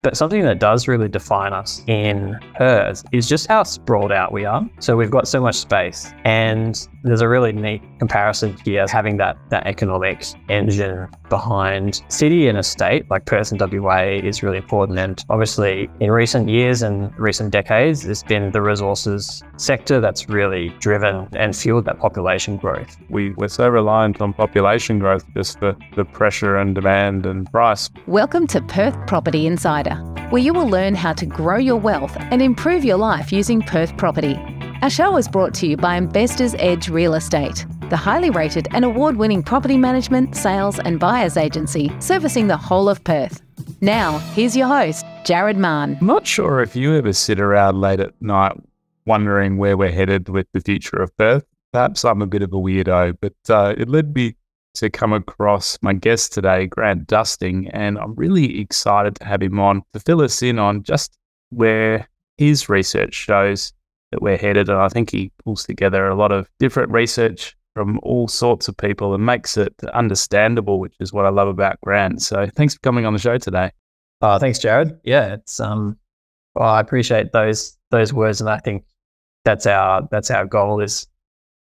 But something that does really define us in Perth is just how sprawled out we are. So we've got so much space, and there's a really neat comparison here, having that economic engine behind city and a state like Perth and WA is really important. And obviously in recent years and recent decades, it's been the resources sector that's really driven and fueled that population growth. We're so reliant on population growth just for the pressure and demand and price. Welcome to Perth Property Insider, where you will learn how to grow your wealth and improve your life using Perth property. Our show is brought to you by Investors Edge Real Estate, the highly rated and award-winning property management, sales and buyers agency servicing the whole of Perth. Now, here's your host, Jared Mann. I'm not sure if you ever sit around late at night wondering where we're headed with the future of Perth. Perhaps I'm a bit of a weirdo, but it led me to come across my guest today, Grant Dusting, and I'm really excited to have him on to fill us in on just where his research shows that we're headed. And I think he pulls together a lot of different research from all sorts of people and makes it understandable, which is what I love about Grant. So thanks for coming on the show today. Thanks, Jared. Yeah, it's I appreciate those words, and I think that's our goal, is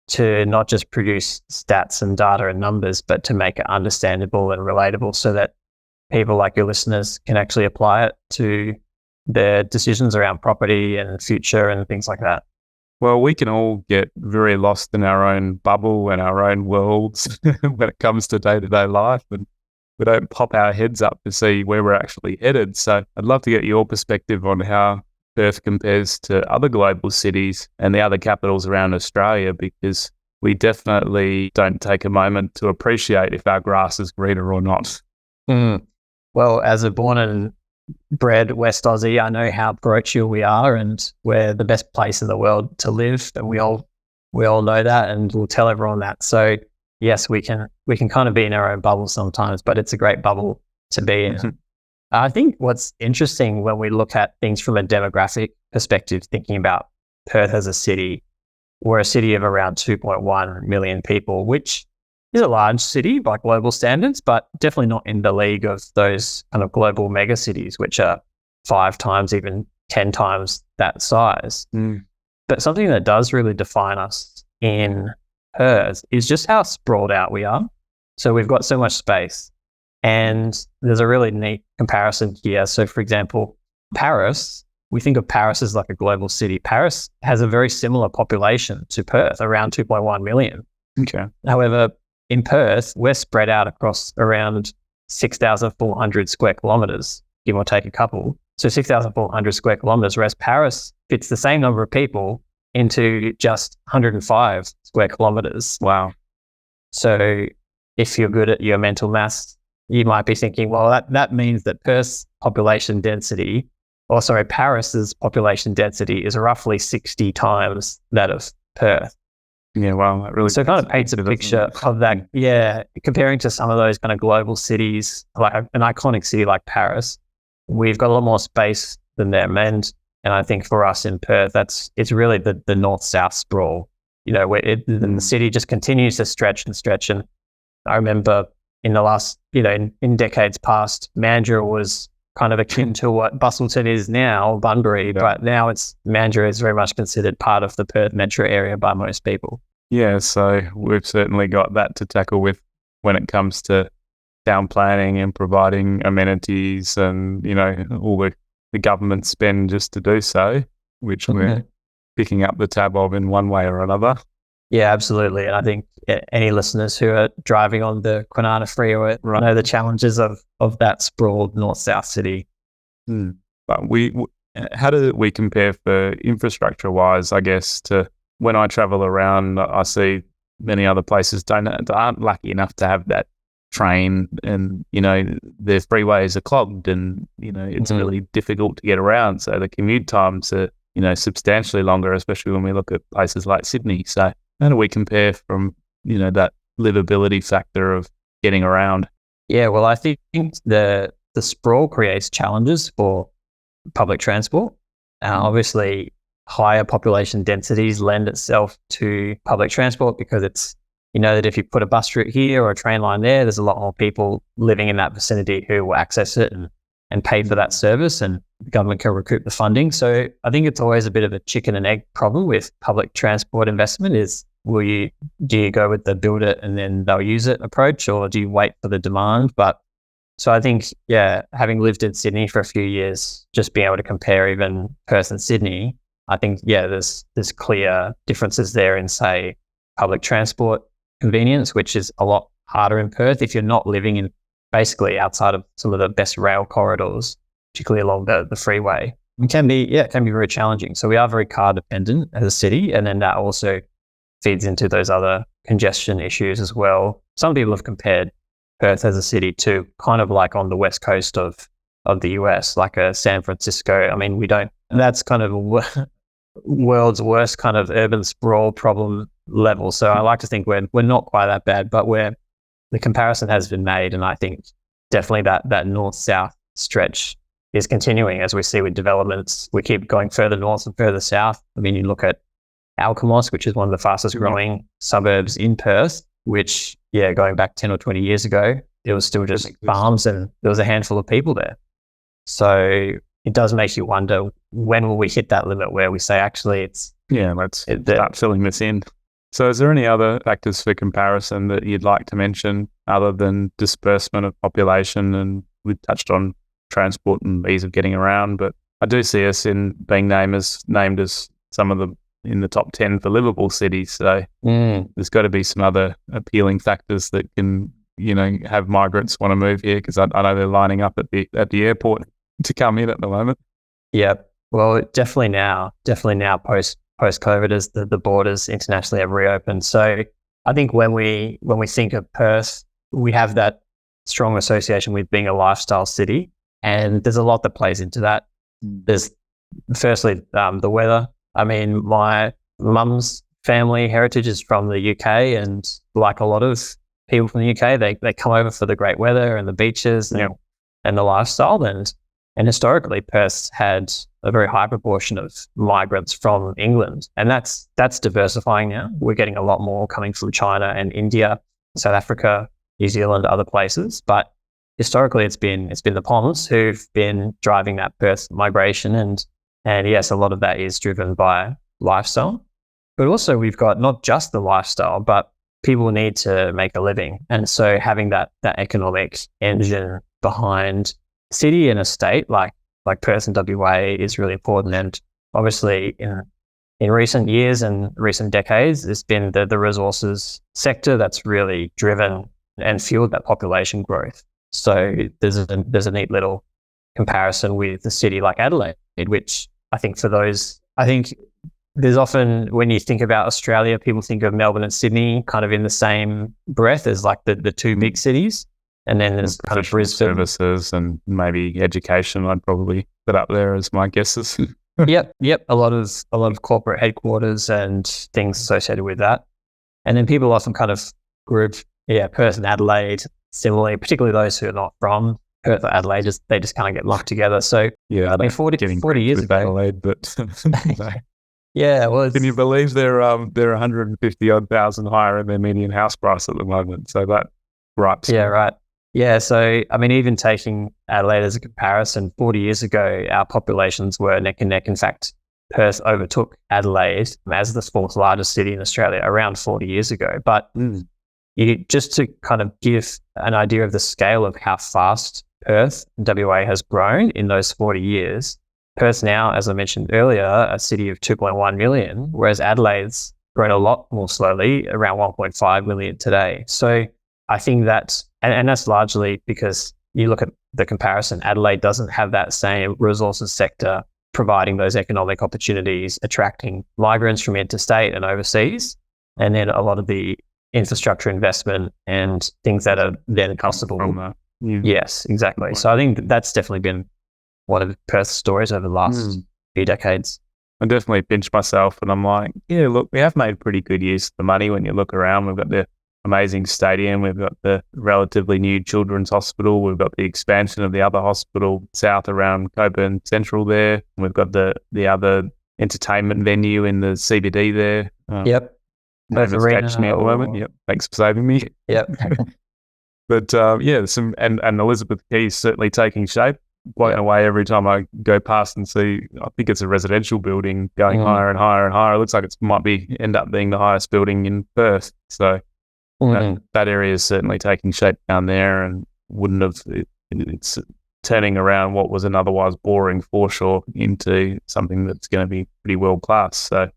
to not just produce stats and data and numbers, but to make it understandable and relatable so that people like your listeners can actually apply it to their decisions around property and future and things like that. Well, we can all get very lost in our own bubble and our own worlds when it comes to day-to-day life, and we don't pop our heads up to see where we're actually headed. So I'd love to get your perspective on how Perth compares to other global cities and the other capitals around Australia, because we definitely don't take a moment to appreciate if our grass is greener or not. Well, as a born and bred West Aussie, I know how parochial we are, and we're the best place in the world to live, and we all know that, and we'll tell everyone that. So yes, we can kind of be in our own bubble sometimes, but it's a great bubble to be in. I think what's interesting when we look at things from a demographic perspective, thinking about Perth as a city, we're a city of around 2.1 million people, which is a large city by global standards, but definitely not in the league of those kind of global mega cities, which are 5 times, even 10 times that size. But something that does really define us in Perth is just how sprawled out we are. So we've got so much space. And there's a really neat comparison here. So for example, Paris, we think of Paris as like a global city. Paris has a very similar population to Perth, around 2.1 million. Okay. However, in Perth, we're spread out across around 6,400 square kilometres, give or take a couple. So 6,400 square kilometres, whereas Paris fits the same number of people into just 105 square kilometres. Wow. So if you're good at your mental maths, you might be thinking, well, that means that Paris's population density is roughly 60 times that of Perth. Yeah, wow. That really so it kind of paints a picture of that. Yeah, comparing to some of those kind of global cities, like an iconic city like Paris, we've got a lot more space than them. And I think for us in Perth, it's really the north-south sprawl, where the city just continues to stretch and stretch. And I remember in the last, in decades past, Mandurah was kind of akin to what Bustleton is now, Bunbury, but now Mandurah is very much considered part of the Perth metro area by most people. Yeah, so we've certainly got that to tackle with when it comes to town planning and providing amenities and, all the government spend just to do so, which we're picking up the tab of in one way or another. Yeah, absolutely. And I think any listeners who are driving on the Kwinana Freeway know the challenges of that sprawled north-south city. But how do we compare for infrastructure-wise, I guess, to when I travel around? I see many other places aren't lucky enough to have that train, and, their freeways are clogged, and, it's really difficult to get around. So the commute times are, substantially longer, especially when we look at places like Sydney. So how do we compare from, that livability factor of getting around? Yeah, well, I think the sprawl creates challenges for public transport. Obviously, higher population densities lend itself to public transport because it's, that if you put a bus route here or a train line there's a lot more people living in that vicinity who will access it and pay for that service, and the government can recoup the funding. So I think it's always a bit of a chicken and egg problem with public transport investment is, do you go with the build it and then they'll use it approach, or do you wait for the demand? But so I think, having lived in Sydney for a few years, just being able to compare even Perth and Sydney, I think, there's clear differences there in, say, public transport convenience, which is a lot harder in Perth if you're not living in basically outside of some of the best rail corridors, particularly along the freeway. It can be very challenging. So we are very car dependent as a city, and then that also feeds into those other congestion issues as well. Some people have compared Perth as a city to kind of like on the west coast of the US, like a San Francisco. I mean, that's kind of world's worst kind of urban sprawl problem level. So I like to think we're not quite that bad, but the comparison has been made. And I think definitely that north-south stretch is continuing as we see with developments. We keep going further north and further south. I mean, you look at Alkimos, which is one of the fastest growing suburbs in Perth, which, going back 10 or 20 years ago, it was still just farms and there was a handful of people there. So it does make you wonder, when will we hit that limit where we say, actually, let's start filling this in. So is there any other factors for comparison that you'd like to mention other than disbursement of population? And we touched on transport and ease of getting around, but I do see us in being named as some of the in the top 10 for livable cities. So there's got to be some other appealing factors that can, have migrants want to move here, because I know they're lining up at the airport to come in at the moment. Yeah, well, definitely now post COVID, as the borders internationally have reopened. So I think when we think of Perth, we have that strong association with being a lifestyle city, and there's a lot that plays into that. There's firstly the weather. I mean, my mum's family heritage is from the UK, and like a lot of people from the UK, they come over for the great weather and the beaches and the lifestyle. And historically, Perth's had a very high proportion of migrants from England, and that's diversifying now. We're getting a lot more coming from China and India, South Africa, New Zealand, other places. But historically, it's been the Poms who've been driving that Perth migration, and yes, a lot of that is driven by lifestyle. But also we've got not just the lifestyle, but people need to make a living. And so having that economic engine behind a city and a state like Perth and WA is really important. And obviously in recent years and recent decades, it's been the resources sector that's really driven and fueled that population growth. So there's a neat little comparison with a city like Adelaide, which I think there's often, when you think about Australia, people think of Melbourne and Sydney kind of in the same breath as like the two big cities. And then there's kind of Brisbane. Services and maybe education, I'd probably put up there as my guesses. Yep. A lot of corporate headquarters and things associated with that. And then people often kind of group, Perth and Adelaide similarly, particularly those who are not from Perth or Adelaide, they just kind of get lumped together. So I mean, 40 years ago, Adelaide, but yeah, well, can you believe they're 150 odd thousand higher in their median house price at the moment? So that gripes. Yeah, right. Yeah, so I mean, even taking Adelaide as a comparison, 40 years ago, our populations were neck and neck. In fact, Perth overtook Adelaide as the fourth largest city in Australia around 40 years ago. But just to kind of give an idea of the scale of how fast Perth, WA, has grown in those 40 years, Perth now, as I mentioned earlier, a city of 2.1 million, whereas Adelaide's grown a lot more slowly, around 1.5 million today. So I think that's largely because you look at the comparison, Adelaide doesn't have that same resources sector providing those economic opportunities, attracting migrants from interstate and overseas, and then a lot of the infrastructure investment and things that are then accessible. Yes, exactly. So I think that's definitely been one of Perth's stories over the last few decades. I definitely pinch myself and I'm like, look, we have made pretty good use of the money. When you look around, we've got the amazing stadium, we've got the relatively new children's hospital, we've got the expansion of the other hospital south around Coburn Central there, we've got the other entertainment venue in the CBD there. Yep. At the moment. Yep. Thanks for saving me. Yep. But and Elizabeth Quay is certainly taking shape. blown away every time I go past and see, I think it's a residential building going higher and higher and higher. It looks like it might end up being the highest building in Perth. So that area is certainly taking shape down there, and it's turning around what was an otherwise boring foreshore into something that's going to be pretty world class. So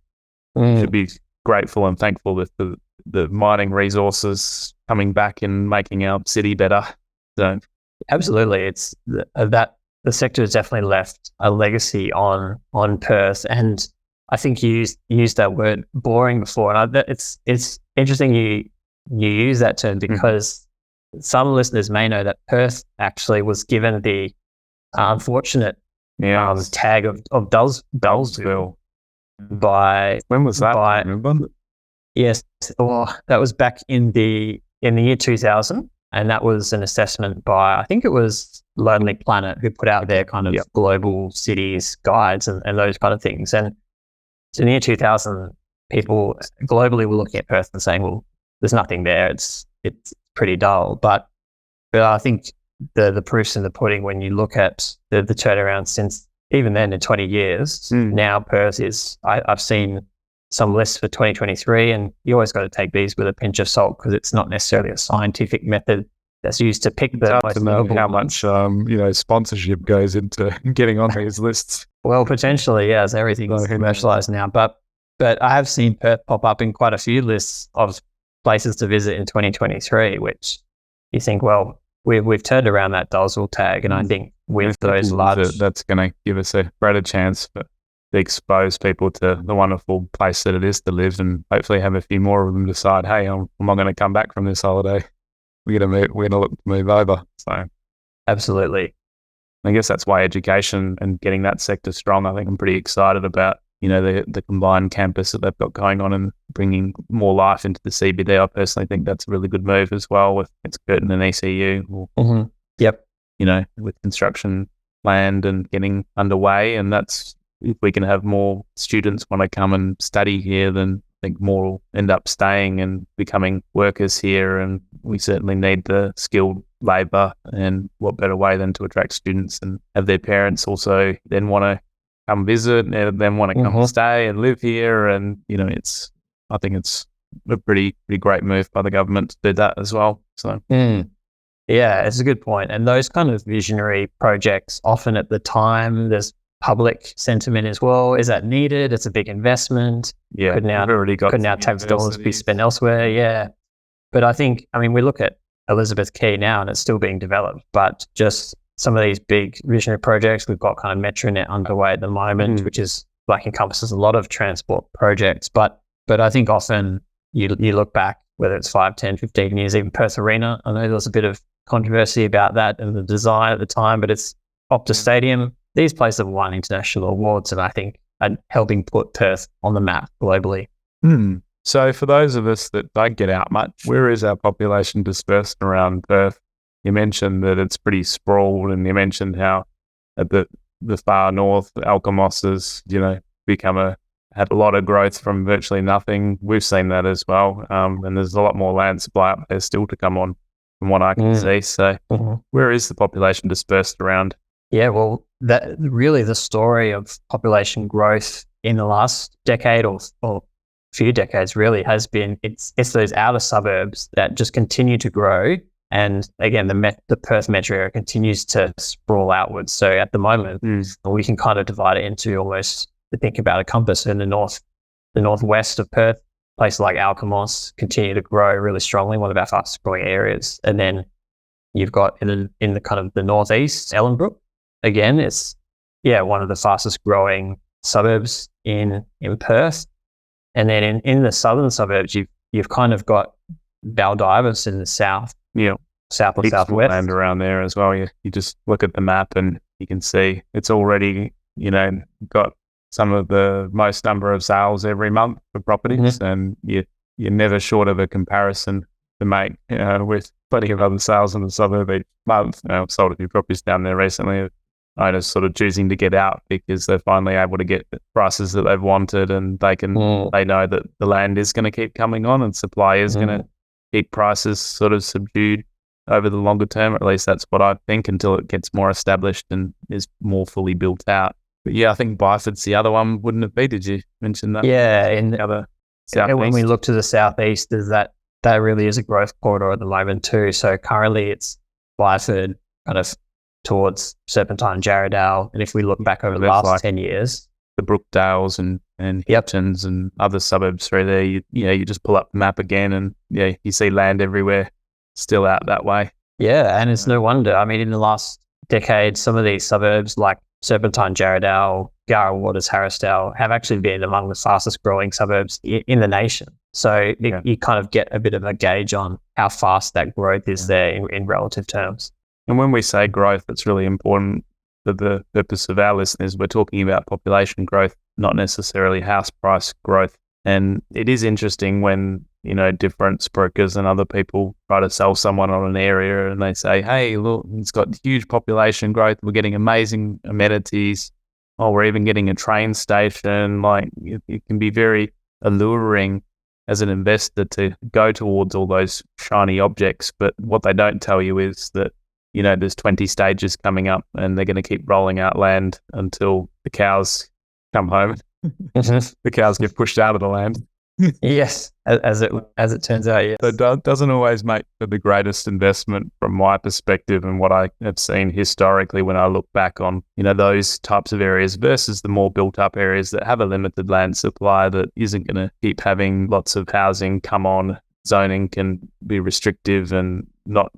should be grateful and thankful with the mining resources coming back and making our city better. So absolutely, it's that the sector has definitely left a legacy on Perth, and I think you used that word boring before, and it's interesting you use that term because some listeners may know that Perth actually was given the unfortunate tag of Dullsville by when was that? Remember? Yes, that was back in the year 2000. And that was an assessment by, I think it was Lonely Planet, who put out their kind of global cities guides and those kind of things. And so in the year 2000, people globally were looking at Perth and saying, well, there's nothing there. It's pretty dull. But I think the proof's in the pudding when you look at the turnaround since even then in 20 years. Now Perth is, I've seen some lists for 2023, and you always got to take these with a pinch of salt because it's not necessarily a scientific method that's used to pick the most notable how much sponsorship goes into getting on these lists. Well, potentially, yes, everything's commercialized now, but I have seen Perth pop up in quite a few lists of places to visit in 2023, which you think, well, we've turned around that Dullsville tag, and I think with those large, that's going to give us a greater chance to expose people to the wonderful place that it is to live, and hopefully have a few more of them decide, hey, I'm not going to come back from this holiday. We're going to look to move over. So absolutely. I guess that's why education and getting that sector strong, I think I'm pretty excited about, the combined campus that they've got going on and bringing more life into the CBD. I personally think that's a really good move as well with its Curtin and ECU. Yep. With construction planned and getting underway, and that's, if we can have more students want to come and study here, then I think more will end up staying and becoming workers here. And we certainly need the skilled labour, and what better way than to attract students and have their parents also then want to come visit and then want to come stay and live here. And, I think it's a pretty great move by the government to do that as well. So, yeah, it's a good point. And those kind of visionary projects, often at the time, there's public sentiment as well. Is that needed? It's a big investment. Yeah, could now tax dollars be spent elsewhere? Yeah, but I think, we look at Elizabeth Quay now, and it's still being developed. But just some of these big visionary projects, we've got kind of MetroNet underway at the moment, which is encompasses a lot of transport projects. But I think often you look back, whether it's 5, 10, 15 years, even Perth Arena. I know there was a bit of controversy about that and the design at the time, but it's Optus Stadium. These places have won international awards, and I think are helping put Perth on the map globally. So for those of us that don't get out much, where is our population dispersed around Perth? You mentioned that it's pretty sprawled, and you mentioned how at the far north, Alkimos has, had a lot of growth from virtually nothing. We've seen that as well. And there's a lot more land supply up there still to come on from what I can see. So where is the population dispersed around? Yeah, well, that really the story of population growth in the last decade or few decades really has been, it's those outer suburbs that just continue to grow. And again, the Perth metro area continues to sprawl outwards. So at the moment, we can kind of divide it into almost, think about a compass. In the northwest of Perth, places like Alkimos continue to grow really strongly, one of our fastest growing areas. And then you've got in the kind of the northeast, Ellenbrook. Again, it's one of the fastest growing suburbs in Perth. And then in the southern suburbs, you've kind of got Baldivis in the south. Yeah, south or southwest. Land around there as well. You just look at the map and you can see it's already, got some of the most number of sales every month for properties, and you're never short of a comparison to make with plenty of other sales in the suburb each month. I've sold a few properties down there recently. Owners sort of choosing to get out because they're finally able to get the prices that they've wanted, and they know that the land is going to keep coming on and supply is going to keep prices sort of subdued. over the longer term. At least that's what I think, until it gets more established and is more fully built out. But yeah, I think Byford's the other one, wouldn't it be? Did you mention that? Yeah, in The other when we southeast. look to the southeast, is that really is a growth corridor at the moment too. So currently it's Byford, kind of towards Serpentine, Jarrahdale, and if we look back over the That's last like 10 years, the Brookdales and Hiptons and other suburbs through there. You just pull up the map again, and you see land everywhere still out that way. yeah, and it's no wonder. I mean, in the last decade, some of these suburbs like Serpentine, Jarrahdale, Yarra Waters, Harrisdale have actually been among the fastest growing suburbs in the nation. So you kind of get a bit of a gauge on how fast that growth is there in relative terms. And when we say growth, it's really important for the purpose of our listeners. We're talking about population growth, not necessarily house price growth. And it is interesting when, different brokers and other people try to sell someone on an area and they say, hey, look, it's got huge population growth. We're getting amazing amenities. Oh, we're even getting a train station. Like, it can be very alluring as an investor to go towards all those shiny objects. But what they don't tell you is that, there's 20 stages coming up and they're going to keep rolling out land until the cows come home. The cows get pushed out of the land. Yes, as it turns out, yes. So it doesn't always make for the greatest investment from my perspective, and what I have seen historically when I look back on, those types of areas versus the more built up areas that have a limited land supply that isn't going to keep having lots of housing come on. Zoning can be restrictive and not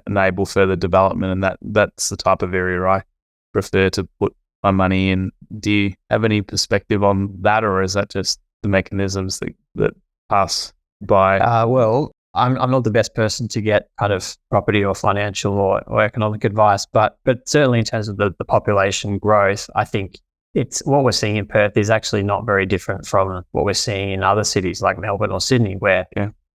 enable further development, and that's the type of area I prefer to put my money in. Do you have any perspective on that, or is that just the mechanisms that pass by? Well, I'm not the best person to get kind of property or financial or economic advice, but certainly in terms of the population growth, I think it's what we're seeing in Perth is actually not very different from what we're seeing in other cities like Melbourne or Sydney, where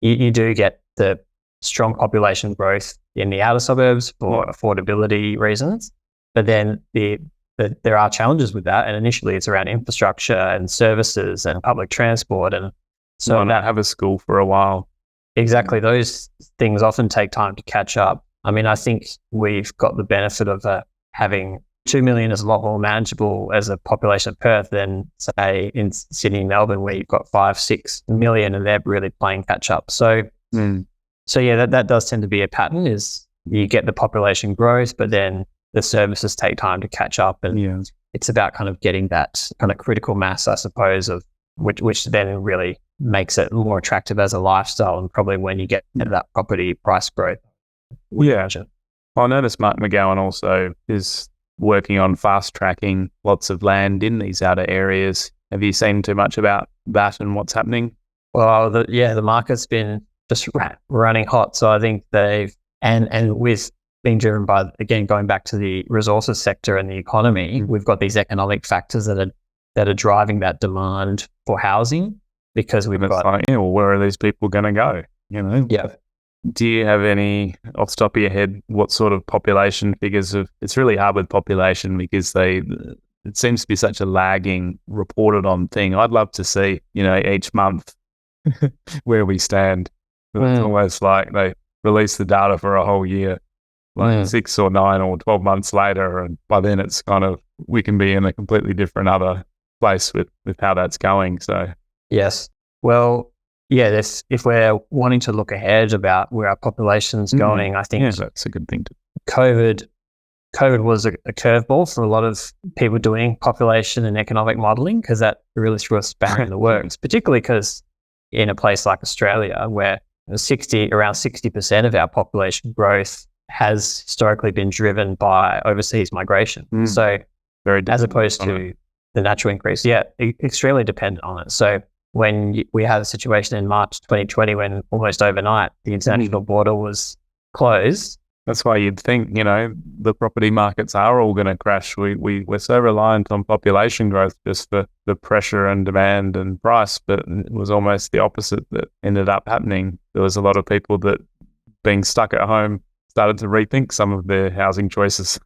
you do get the strong population growth in the outer suburbs for affordability reasons, but then there are challenges with that. And initially it's around infrastructure and services and public transport. And so not have a school for a while. Exactly. Those things often take time to catch up. I mean, I think we've got the benefit of having 2 million is a lot more manageable as a population of Perth than, say, in Sydney and Melbourne, where you've got 5-6 million and they're really playing catch up. So yeah, that does tend to be a pattern, is you get the population growth, but then the services take time to catch up. And it's about kind of getting that kind of critical mass, I suppose, of which then really makes it more attractive as a lifestyle, and probably when you get into that property price growth. I noticed Mark McGowan also is working on fast tracking lots of land in these outer areas. Have you seen too much about that and what's happening? Well, the market's been just running hot. So I think and with being driven by, again, going back to the resources sector and the economy, we've got these economic factors that are driving that demand for housing, because we've got where are these people going to go? Do you have any off the top of your head what sort of population figures it's really hard with population because it seems to be such a lagging reported on thing. I'd love to see, each month where we stand. It's almost like they release the data for a whole year, like 6 or 9 or 12 months later, and by then it's kind of, we can be in a completely different other place with how that's going. So yes, well, yeah, if we're wanting to look ahead about where our population's going, I think that's a good thing. COVID was a curveball for a lot of people doing population and economic modelling, because that really threw a spanner in the works, particularly because in a place like Australia, where around 60% of our population growth has historically been driven by overseas migration. So as opposed to the natural increase, extremely dependent on it. So when we had a situation in March 2020 when almost overnight the international border was closed. That's why you'd think, the property markets are all going to crash. We're so reliant on population growth just for the pressure and demand and price, but it was almost the opposite that ended up happening. There was a lot of people that, being stuck at home, started to rethink some of their housing choices.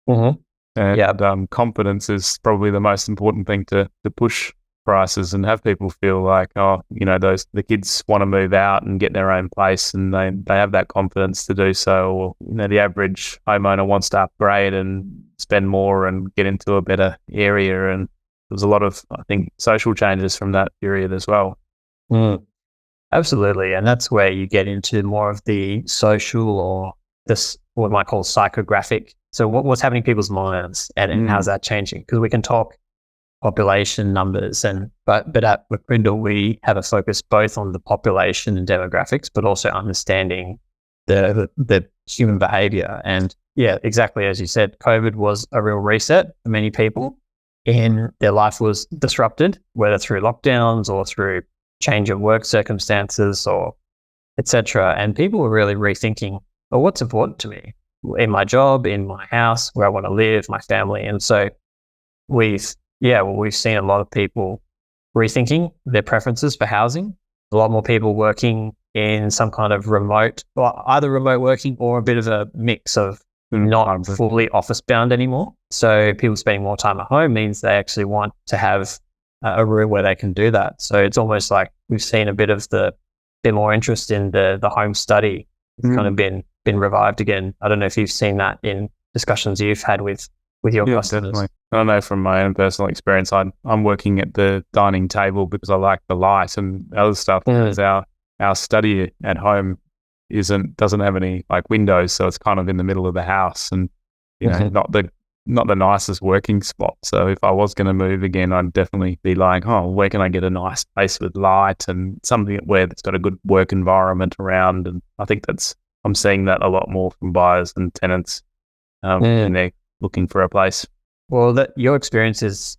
And confidence is probably the most important thing to push prices and have people feel like, the kids want to move out and get their own place and they have that confidence to do so. Or, the average homeowner wants to upgrade and spend more and get into a better area. And there was a lot of, I think, social changes from that period as well. Absolutely. And that's where you get into more of the social or this, what we might call psychographic. So what's happening in people's minds and how's that changing? Because we can talk population numbers but at McCrindle, we have a focus both on the population and demographics, but also understanding the human behavior. And yeah, exactly as you said, COVID was a real reset for many people and their life was disrupted, whether through lockdowns or through change of work circumstances or etc. And people were really rethinking, well, what's important to me in my job, in my house, where I want to live, my family. And so we've seen a lot of people rethinking their preferences for housing, a lot more people working in some kind of either remote working or a bit of a mix of not fully office bound anymore. So people spending more time at home means they actually want to have a room where they can do that. So it's almost like we've seen a bit more interest in the home study. It's kind of been revived again. I don't know if you've seen that in discussions you've had with your customers. Definitely. I know from my own personal experience, I'm working at the dining table because I like the light and other stuff. Because our study at home doesn't have any like windows, so it's kind of in the middle of the house and not the nicest working spot. So if I was going to move again, I'd definitely be like, where can I get a nice place with light and something where it's got a good work environment around? And I think I'm seeing that a lot more from buyers and tenants when they're looking for a place. Well, your experience is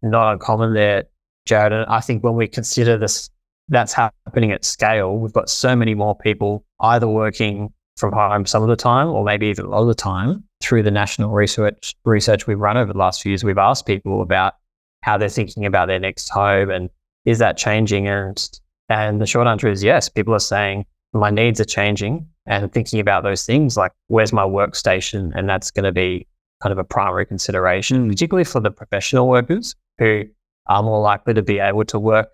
not uncommon there, Jared. And I think when we consider this, that's happening at scale. We've got so many more people either working from home some of the time or maybe even a lot of the time. Through the national research we've run over the last few years, we've asked people about how they're thinking about their next home and is that changing? And the short answer is yes. People are saying my needs are changing and thinking about those things like where's my workstation, and that's going to be kind of a primary consideration, particularly for the professional workers who are more likely to be able to work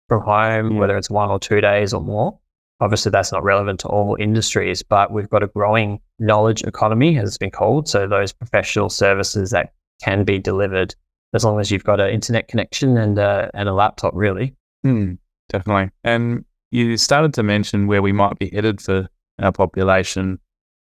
from home, whether it's 1 or 2 days or more. Obviously, that's not relevant to all industries, but we've got a growing knowledge economy, as it's been called. So those professional services that can be delivered as long as you've got an internet connection and a laptop, really. Definitely. And you started to mention where we might be headed for our population.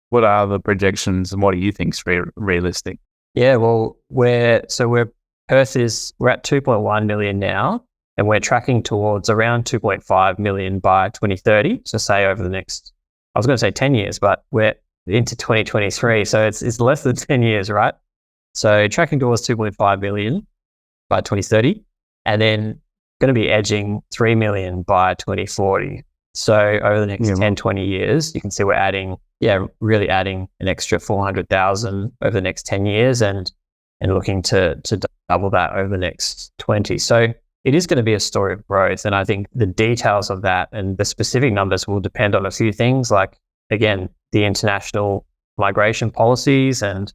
What are the projections and what do you think is realistic? Yeah, well, we're at 2.1 million now. And we're tracking towards around 2.5 million by 2030. So say over the next, I was going to say 10 years, but we're into 2023. So it's less than 10 years, right? So tracking towards 2.5 million by 2030, and then going to be edging 3 million by 2040. So over the next 10, 20 years, you can see we're really adding an extra 400,000 over the next 10 years and looking to double that over the next 20. So it is going to be a story of growth. And I think the details of that and the specific numbers will depend on a few things like, again, the international migration policies and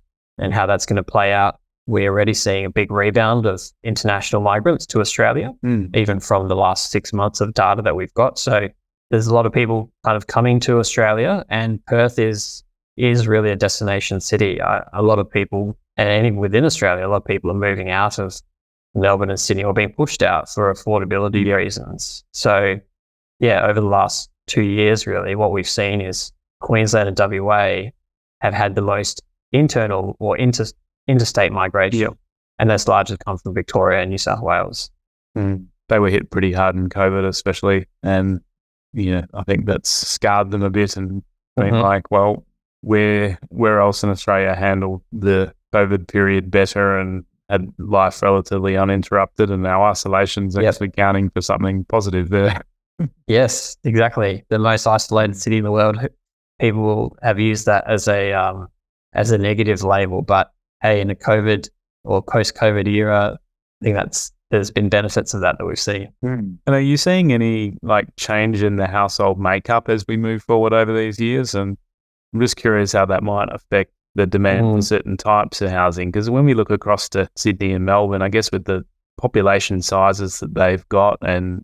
how that's going to play out. We're already seeing a big rebound of international migrants to Australia, even from the last 6 months of data that we've got. So there's a lot of people kind of coming to Australia, and Perth is really a destination city. A lot of people, and even within Australia, a lot of people are moving out of Melbourne and Sydney or being pushed out for affordability reasons. So over the last 2 years, really, what we've seen is Queensland and WA have had the most internal or interstate migration, and that's largely come from Victoria and New South Wales. They were hit pretty hard in COVID, especially, and I think that's scarred them a bit. And been like, well, where else in Australia handled the COVID period better and had life relatively uninterrupted, and our isolation's actually counting for something positive there. Yes, exactly. The most isolated city in the world. People will have used that as a negative label, but hey, in a COVID or post-COVID era, I think there's been benefits of that we've seen. And are you seeing any change in the household makeup as we move forward over these years? And I'm just curious how that might affect the demand for certain types of housing, because when we look across to Sydney and Melbourne, I guess with the population sizes that they've got and,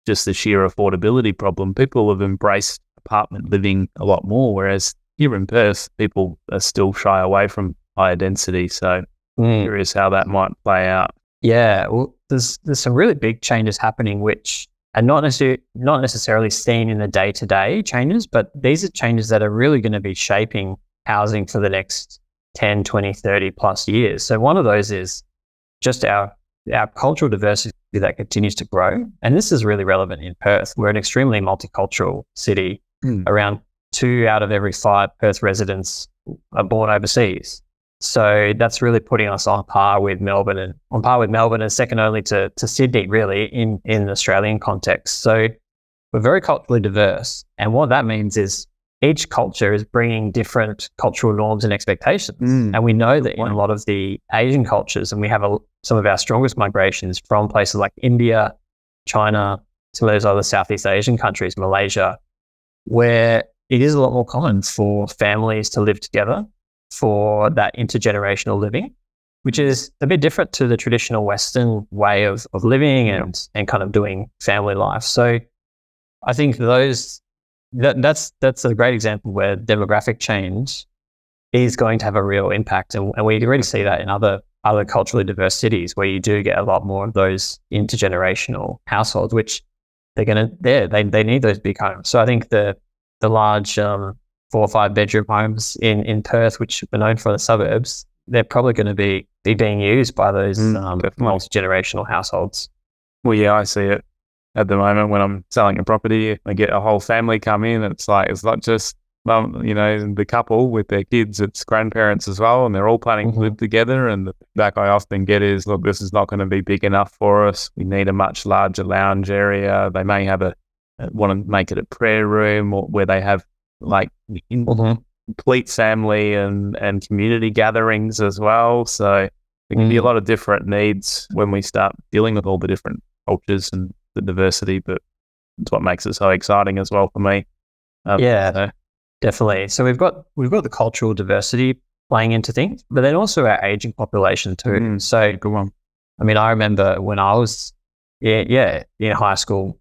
just the sheer affordability problem, people have embraced apartment living a lot more, whereas here in Perth, people are still shy away from higher density. So curious how that might play out. Yeah, well, there's some really big changes happening, which are not necessarily seen in the day-to-day changes, but these are changes that are really going to be shaping housing for the next 10, 20, 30 plus years. So one of those is just our cultural diversity that continues to grow. And this is really relevant in Perth. We're an extremely multicultural city. Around 2 out of every 5 Perth residents are born overseas. So that's really putting us on par with Melbourne and second only to Sydney, really, in the Australian context. So we're very culturally diverse. And what that means is each culture is bringing different cultural norms and expectations. And we know that in a lot of the Asian cultures, and we have some of our strongest migrations from places like India, China, some of those other Southeast Asian countries, Malaysia, where it is a lot more common for families to live together, for that intergenerational living, which is a bit different to the traditional Western way of living and kind of doing family life. So I think that's a great example where demographic change is going to have a real impact. And we already see that in other culturally diverse cities where you do get a lot more of those intergenerational households, which they need those big homes. So I think the large 4 or 5 bedroom homes in Perth, which are known for the suburbs, they're probably going to be being used by those multi-generational households. Well, yeah, I see it at the moment when I'm selling a property. I get a whole family come in. It's not just the couple with their kids, it's grandparents as well, and they're all planning to live together. And the feedback I often get is, look, this is not going to be big enough for us. We need a much larger lounge area. They may have want to make it a prayer room, or where they have complete family and community gatherings as well. So there can be a lot of different needs when we start dealing with all the different cultures and the diversity, but it's what makes it so exciting as well for me. Definitely. So we've got the cultural diversity playing into things, but then also our aging population too. So go on. I mean, I remember when I was in high school,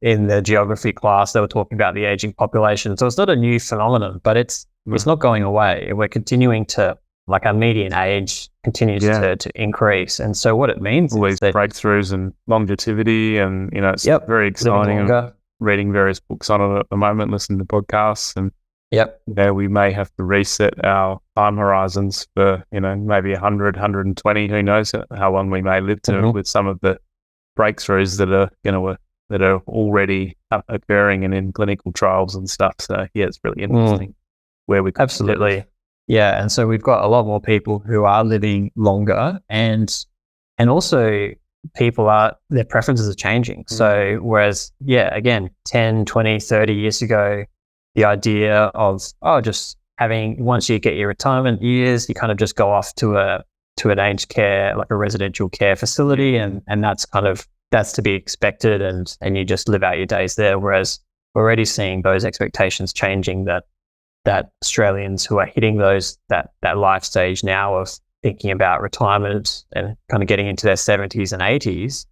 in the geography class, they were talking about the aging population. So it's not a new phenomenon, but it's not going away. We're continuing to, our median age continues to increase. And so what it means all is these breakthroughs and longevity, and it's very exciting. I'm reading various books on it at the moment, listening to podcasts, and we may have to reset our time horizons for maybe 100, 120. Who knows how long we may live to with some of the breakthroughs that are already occurring and in clinical trials and stuff. So it's really interesting where we could absolutely. Yeah, and so we've got a lot more people who are living longer, and also their preferences are changing. So whereas, again, 10, 20, 30 years ago, the idea of, just having, once you get your retirement years, you kind of just go off to an aged care, like a residential care facility, and that's to be expected, and you just live out your days there. Whereas we're already seeing those expectations changing, that Australians who are hitting that life stage now of thinking about retirement and kind of getting into their 70s and 80s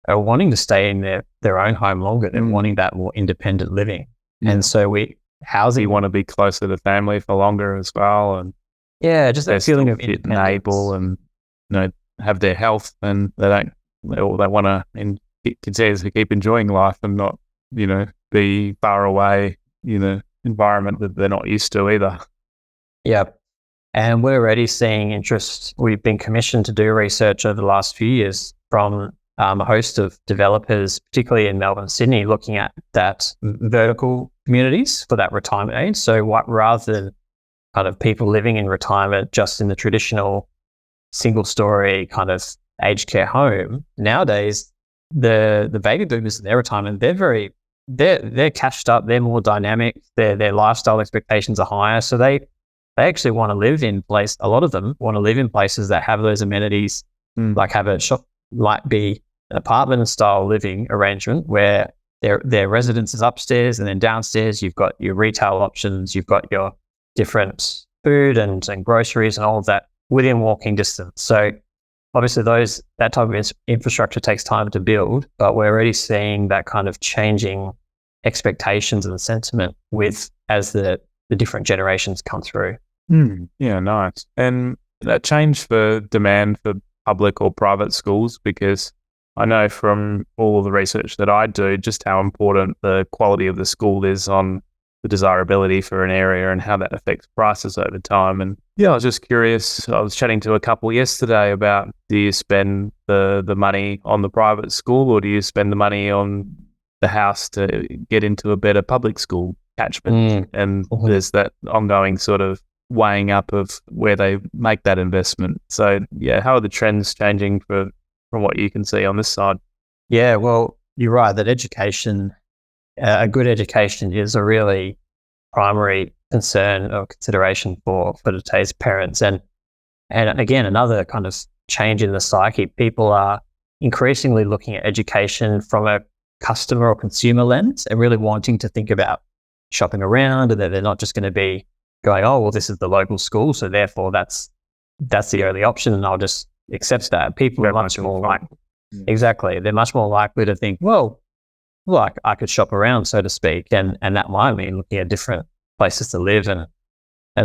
are wanting to stay in their own home longer. They're wanting that more independent living. And so you want to be closer to family for longer as well. And just that feeling of fit and able, and have their health, and they want to continue to keep enjoying life and not be far away environment that they're not used to either. And we're already seeing interest. We've been commissioned to do research over the last few years from a host of developers, particularly in Melbourne and Sydney, looking at that vertical communities for that retirement age. So rather than kind of people living in retirement just in the traditional single story kind of aged care home, nowadays the baby boomers in their retirement, they're cashed up, they're more dynamic, their lifestyle expectations are higher. So they actually want to live in a lot of them want to live in places that have those amenities, like have a shop, like be an apartment style living arrangement where their residence is upstairs, and then downstairs you've got your retail options, you've got your different food and groceries and all of that within walking distance. So obviously that type of infrastructure takes time to build, but we're already seeing that kind of changing expectations and sentiment as the different generations come through. Yeah, nice. And that change for demand for public or private schools, because I know from all of the research that I do just how important the quality of the school is on the desirability for an area and how that affects prices over time. And yeah, I was just curious. I was chatting to a couple yesterday about, do you spend the money on the private school, or do you spend the money on the house to get into a better public school catchment? And there's that ongoing sort of weighing up of where they make that investment. So yeah, how are the trends changing from what you can see on this side? Yeah, well, you're right that education, a good education, is a really primary concern or consideration for today's parents. And again, another kind of change in the psyche. People are increasingly looking at education from a customer or consumer lens and really wanting to think about shopping around, and that they're not just going to be going, oh, well, this is the local school, so therefore that's the only option, and I'll just accept that. People are much more exactly. They're much more likely to think, well, I could shop around, so to speak, and that might mean looking at different places to live and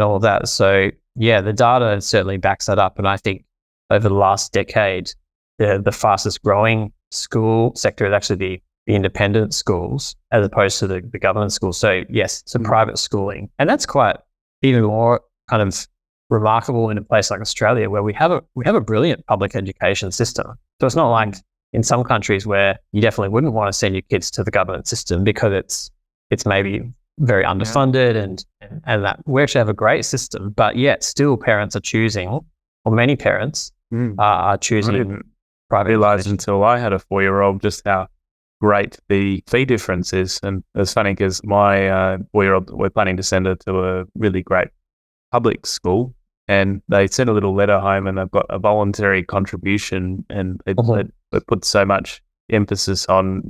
all of that. So yeah, the data certainly backs that up, and I think over the last decade, the fastest growing school sector is actually the independent schools as opposed to the government schools. So yes, it's a private schooling, and that's quite even more kind of remarkable in a place like Australia, where we have a brilliant public education system. So it's not like in some countries where you definitely wouldn't want to send your kids to the government system because it's maybe very underfunded and that we actually have a great system, but yet still parents are choosing, or many parents are choosing. I didn't private realize education. until I had a 4-year-old just how great the fee difference is. And it's funny because my 4-year-old, we're planning to send her to a really great public school, and they sent a little letter home, and they've got a voluntary contribution, and they put so much emphasis on,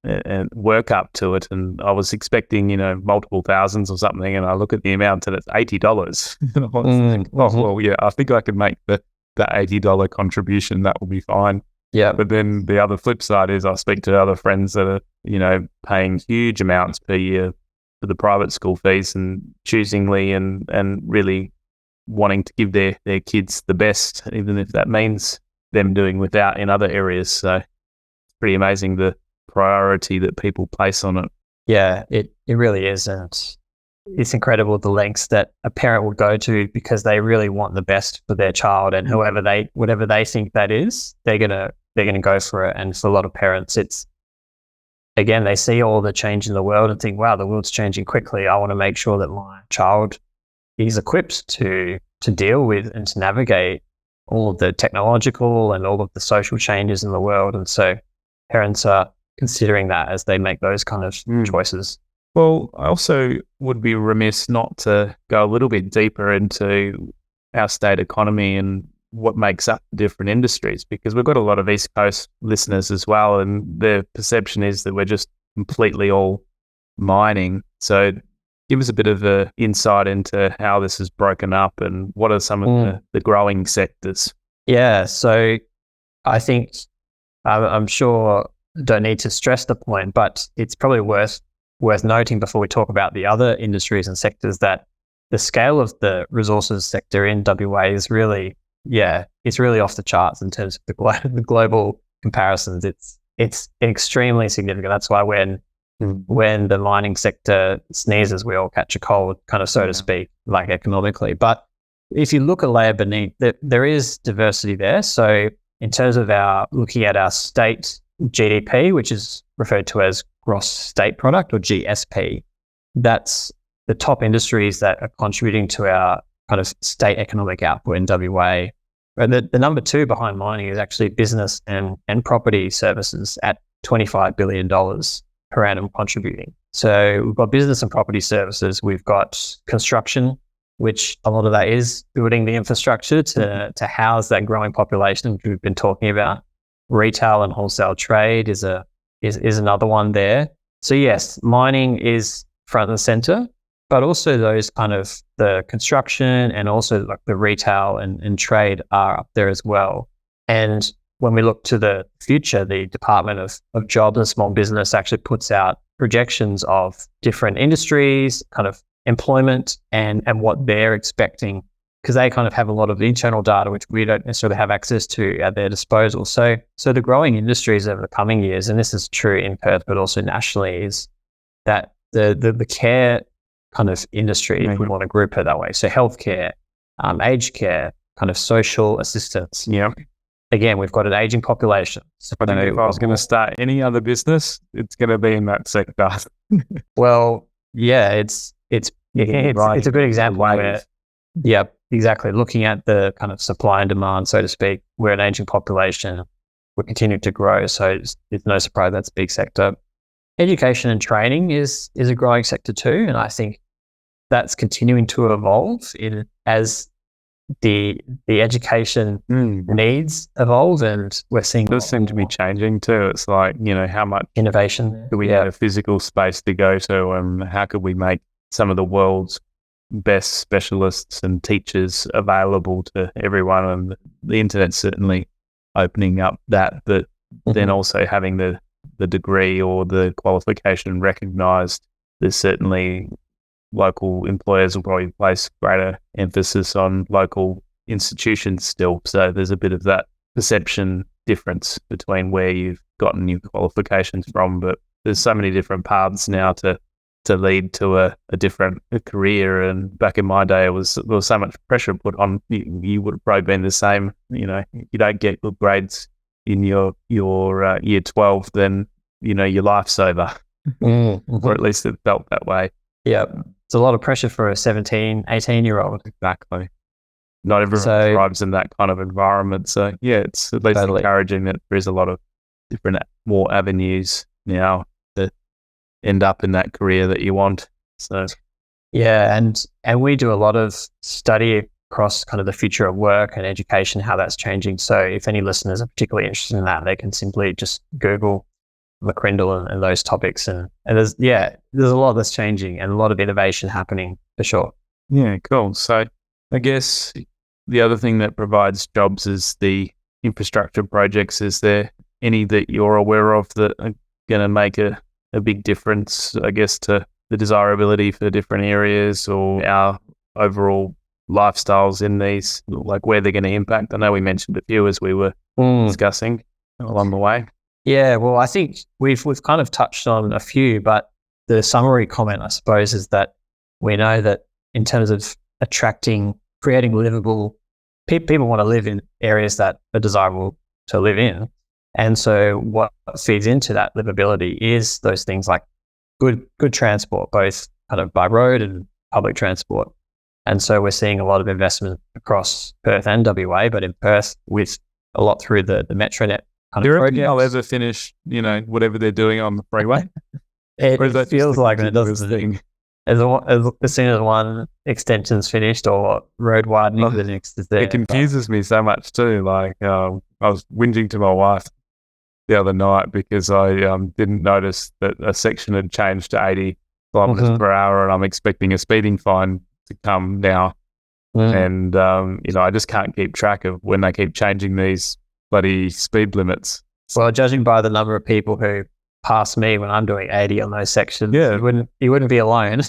and work up to it. And I was expecting, multiple thousands or something, and I look at the amount and it's $80. And I was like, well, yeah, I think I could make the $80 contribution. That will be fine. Yeah. But then the other flip side is I speak to other friends that are, paying huge amounts per year for the private school fees, and choosingly and really wanting to give their kids the best, even if that means them doing without in other areas. So it's pretty amazing the priority that people place on it. Yeah, it really is. And it's incredible the lengths that a parent will go to because they really want the best for their child, and whatever they think that is, they're gonna go for it. And for a lot of parents, it's, again, they see all the change in the world and think, wow, the world's changing quickly. I want to make sure that my child is equipped to deal with and to navigate all of the technological and all of the social changes in the world. And so parents are considering that as they make those kind of choices. Well, I also would be remiss not to go a little bit deeper into our state economy and what makes up the different industries, because we've got a lot of East Coast listeners as well, and their perception is that we're just completely all mining. So give us a bit of an insight into how this is broken up and what are some of the growing sectors. Yeah, so I think I'm sure don't need to stress the point, but it's probably worth noting before we talk about the other industries and sectors that the scale of the resources sector in WA is really, it's really off the charts in terms of the global comparisons. It's extremely significant. That's why when the mining sector sneezes, we all catch a cold, kind of, so to speak, like economically. But if you look a layer beneath, there is diversity there. So in terms of looking at our state GDP, which is referred to as gross state product, or GSP, that's the top industries that are contributing to our kind of state economic output in WA. And the number 2 behind mining is actually business and property services at $25 billion per annum contributing. So we've got business and property services. We've got construction, which a lot of that is building the infrastructure to house that growing population, which we've been talking about. Retail and wholesale trade is another one there. So yes, mining is front and center, but also those kind of the construction and also like the retail and trade are up there as well. And when we look to the future, the Department of Jobs and Small Business actually puts out projections of different industries, kind of employment and what they're expecting, because they kind of have a lot of internal data which we don't necessarily have access to at their disposal. So the growing industries over the coming years, and this is true in Perth but also nationally, is that the care kind of industry, if we want to group it that way. So healthcare, aged care, kind of social assistance. Yeah. Again, we've got an aging population. So I think if I was going to start any other business, it's going to be in that sector. Well, yeah, it's a good example where, yeah, exactly. Looking at the kind of supply and demand, so to speak, we're an aging population. We're continuing to grow, so it's no surprise that's a big sector. Education and training is a growing sector too, and I think that's continuing to evolve as the education needs evolve, and we're seeing it does seem to be changing too. It's like, how much innovation do we have a physical space to go to, and how could we make some of the world's best specialists and teachers available to everyone? And the internet's certainly opening up that, but then also having the degree or the qualification recognised. There's certainly local employers will probably place greater emphasis on local institutions still. So there's a bit of that perception difference between where you've gotten your qualifications from. But there's so many different paths now to lead to a different career. And back in my day, there was so much pressure put on. You would have probably been the same. You don't get good grades in your year 12, then your life's over. Or at least it felt that way. Yeah. It's a lot of pressure for a 17, 18-year-old. Exactly. Not everyone thrives in that kind of environment. So, yeah, it's at least encouraging that there is a lot of different, more avenues now to end up in that career that you want. So, yeah, and we do a lot of study across kind of the future of work and education, how that's changing. So if any listeners are particularly interested in that, they can simply just Google McCrindle and those topics, and there's a lot that's changing and a lot of innovation happening for sure. Yeah, cool. So I guess the other thing that provides jobs is the infrastructure projects. Is there any that you're aware of that are going to make a big difference, I guess, to the desirability for different areas or our overall lifestyles in these, like where they're going to impact? I know we mentioned a few as we were discussing along the way. Yeah, well, I think we've kind of touched on a few, but the summary comment, I suppose, is that we know that in terms of creating livable, people want to live in areas that are desirable to live in. And so what feeds into that livability is those things like good transport, both kind of by road and public transport. And so we're seeing a lot of investment across Perth and WA, but in Perth with a lot through the Metronet kind of projects. I'll ever finish, whatever they're doing on the freeway? It feels like it doesn't. As soon as one extension's finished or road widening, the next is there. It confuses me so much too. Like I was whinging to my wife the other night because I didn't notice that a section had changed to 80 kilometers per hour, and I'm expecting a speeding fine to come now. And I just can't keep track of when they keep changing these bloody speed limits. Well, judging by the number of people who pass me when I'm doing 80 on those sections, you wouldn't be alone.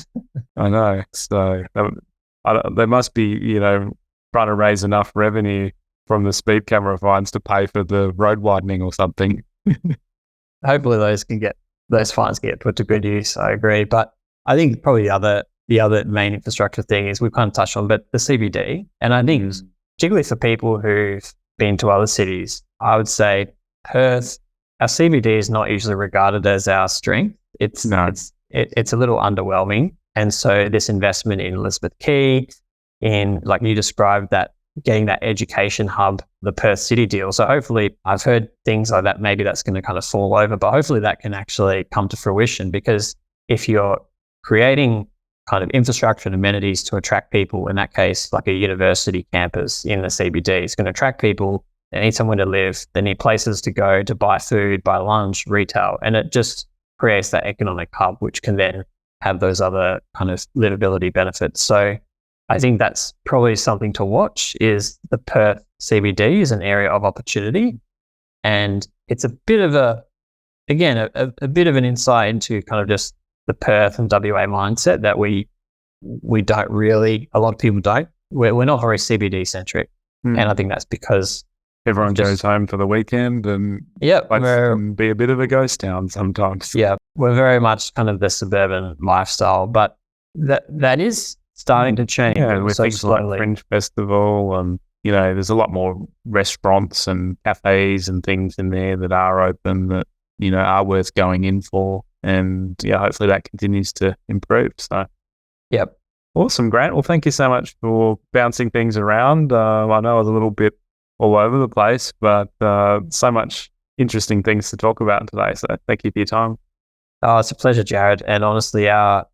I know. So they must be, trying to raise enough revenue from the speed camera fines to pay for the road widening or something. Hopefully those fines get put to good use. I agree. But I think probably the other main infrastructure thing is we've kind of touched on, but the CBD. And I think particularly for people who've been to other cities, I would say Perth, our CBD is not usually regarded as our strength. It's a little underwhelming. And so this investment in Elizabeth Quay, in like you described, that getting that education hub, the Perth City deal. So hopefully I've heard things like that, maybe that's going to kind of fall over, but hopefully that can actually come to fruition, because if you're creating kind of infrastructure and amenities to attract people, in that case, like a university campus in the CBD, it's going to attract people. They need somewhere to live. They need places to go to buy food, buy lunch, retail. And it just creates that economic hub, which can then have those other kind of livability benefits. So I think that's probably something to watch, is the Perth CBD is an area of opportunity, and it's a bit of a bit of an insight into kind of just the Perth and WA mindset that we don't really, a lot of people don't. We're not very CBD centric, and I think that's because everyone goes home for the weekend and can be a bit of a ghost town sometimes. Yeah, we're very much kind of the suburban lifestyle, but that is starting to change. Yeah, with so things slowly. like Fringe Festival, and there's a lot more restaurants and cafes and things in there that are open that are worth going in for, and hopefully that continues to improve. So, yep, awesome, Grant. Well, thank you so much for bouncing things around. I know I was a little bit all over the place, but so much interesting things to talk about today. So, thank you for your time. Oh, it's a pleasure, Jared. And honestly, our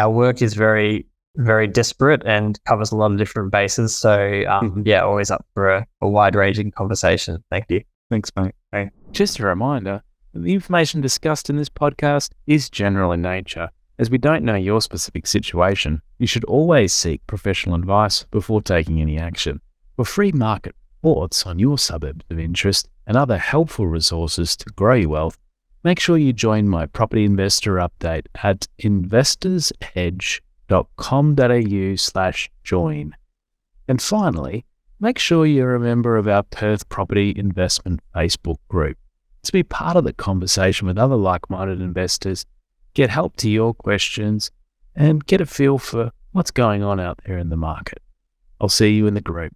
work is very, very disparate and covers a lot of different bases. So, always up for a wide-ranging conversation. Thank you. Thanks, mate. Hey. Just a reminder, the information discussed in this podcast is general in nature. As we don't know your specific situation, you should always seek professional advice before taking any action. For free market reports on your suburbs of interest and other helpful resources to grow your wealth, make sure you join my property investor update at investorsedge.com.au/join. And finally, make sure you're a member of our Perth Property Investment Facebook group to be part of the conversation with other like-minded investors, get help to your questions, and get a feel for what's going on out there in the market. I'll see you in the group.